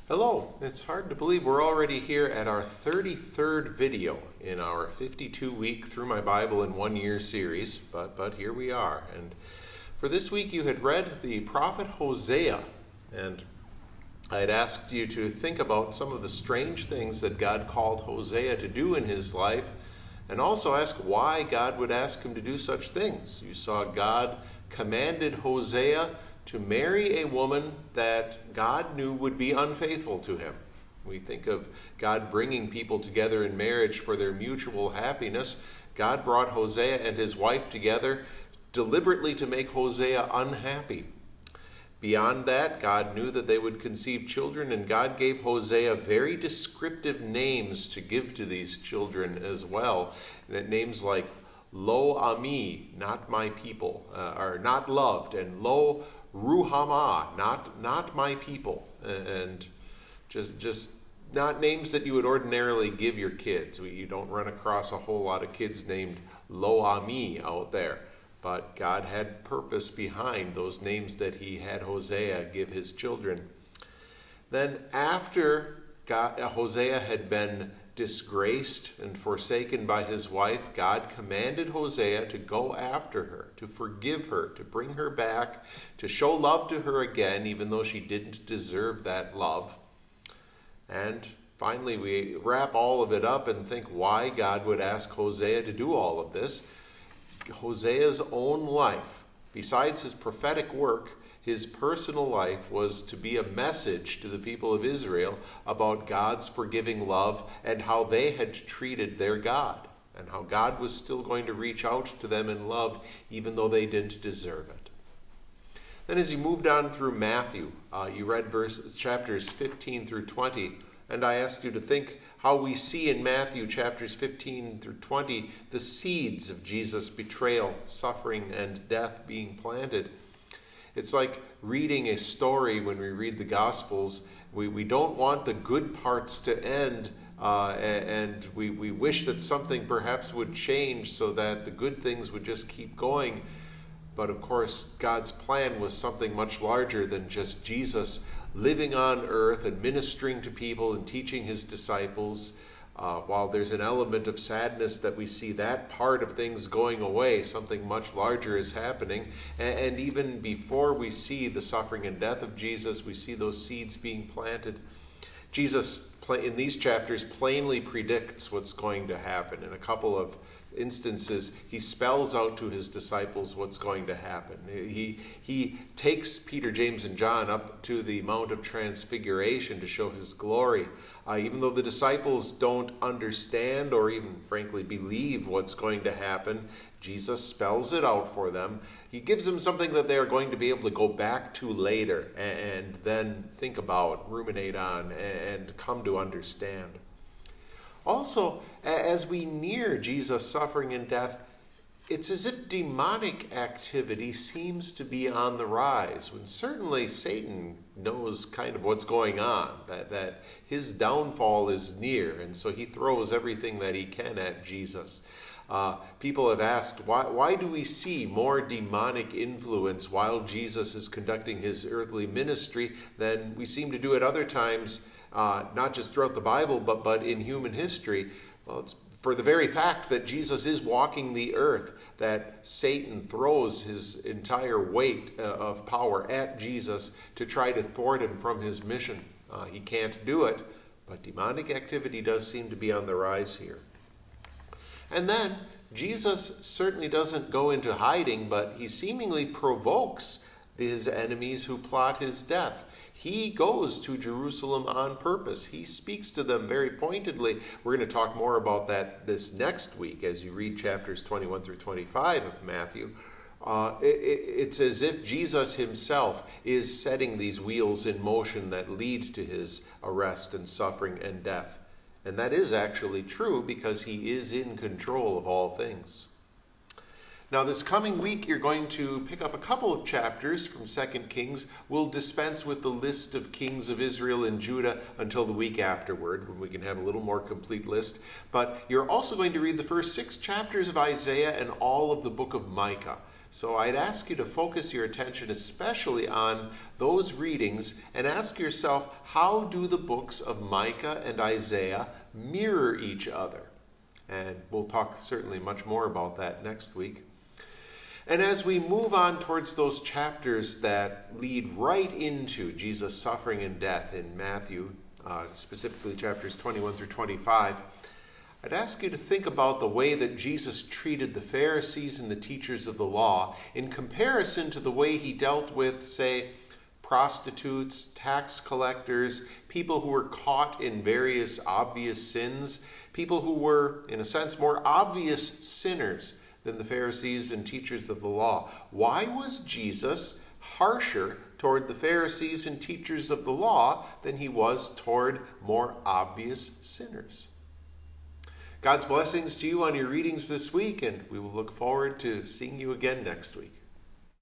Hello, it's hard to believe we're already here at our 33rd video in our 52-week Through My Bible in 1 Year series, but here we are. And for this week you had read the prophet Hosea, and I had asked you to think about some of the strange things that God called Hosea to do in his life, and also ask why God would ask him to do such things. You saw God commanded Hosea to marry a woman that God knew would be unfaithful to him. We think of God bringing people together in marriage for their mutual happiness. God brought Hosea and his wife together deliberately to make Hosea unhappy. Beyond that, God knew that they would conceive children, and God gave Hosea very descriptive names to give to these children as well. And names like Lo Ami, not my people, or not loved, and Lo Ruhamah, not my people, and just not names that you would ordinarily give your kids. You don't run across a whole lot of kids named Lo Ami out there, but God had purpose behind those names that he had Hosea give his children. Then after Hosea had been disgraced and forsaken by his wife, God commanded Hosea to go after her, to forgive her, to bring her back, to show love to her again, even though she didn't deserve that love. And finally, we wrap all of it up and think why God would ask Hosea to do all of this. Hosea's own life, besides his prophetic work, his personal life was to be a message to the people of Israel about God's forgiving love and how they had treated their God, and how God was still going to reach out to them in love even though they didn't deserve it. Then as you moved on through Matthew, you read chapters 15 through 20, and I asked you to think how we see in Matthew chapters 15 through 20 the seeds of Jesus' betrayal, suffering, and death being planted. It's like reading a story when we read the Gospels. We don't want the good parts to end, and we wish that something perhaps would change so that the good things would just keep going. But of course, God's plan was something much larger than just Jesus living on earth and ministering to people and teaching his disciples. While there's an element of sadness that we see that part of things going away, something much larger is happening. And even before we see the suffering and death of Jesus, we see those seeds being planted. Jesus, in these chapters, plainly predicts what's going to happen. In a couple of instances, he spells out to his disciples what's going to happen. He takes Peter, James, and John up to the Mount of Transfiguration to show his glory. Even though the disciples don't understand or even frankly believe what's going to happen, Jesus spells it out for them. He gives them something that they are going to be able to go back to later and then think about, ruminate on, and come to understand. Also, as we near Jesus' suffering and death, it's as if demonic activity seems to be on the rise, when certainly Satan knows kind of what's going on, that his downfall is near, and so he throws everything that he can at Jesus. People have asked, why do we see more demonic influence while Jesus is conducting his earthly ministry than we seem to do at other times, not just throughout the Bible, but in human history? Well, it's for the very fact that Jesus is walking the earth, that Satan throws his entire weight of power at Jesus to try to thwart him from his mission. He can't do it, but demonic activity does seem to be on the rise here. And then Jesus certainly doesn't go into hiding, but he seemingly provokes his enemies who plot his death. He goes to Jerusalem on purpose. He speaks to them very pointedly. We're going to talk more about that this next week as you read chapters 21 through 25 of Matthew. It's as if Jesus himself is setting these wheels in motion that lead to his arrest and suffering and death. And that is actually true because he is in control of all things. Now, this coming week, you're going to pick up a couple of chapters from 2 Kings. We'll dispense with the list of kings of Israel and Judah until the week afterward, when we can have a little more complete list. But you're also going to read the first 6 chapters of Isaiah and all of the book of Micah. So I'd ask you to focus your attention especially on those readings and ask yourself, how do the books of Micah and Isaiah mirror each other? And we'll talk certainly much more about that next week. And as we move on towards those chapters that lead right into Jesus' suffering and death in Matthew, specifically chapters 21 through 25, I'd ask you to think about the way that Jesus treated the Pharisees and the teachers of the law in comparison to the way he dealt with, say, prostitutes, tax collectors, people who were caught in various obvious sins, people who were, in a sense, more obvious sinners than the Pharisees and teachers of the law. Why was Jesus harsher toward the Pharisees and teachers of the law than he was toward more obvious sinners? God's blessings to you on your readings this week, and we will look forward to seeing you again next week.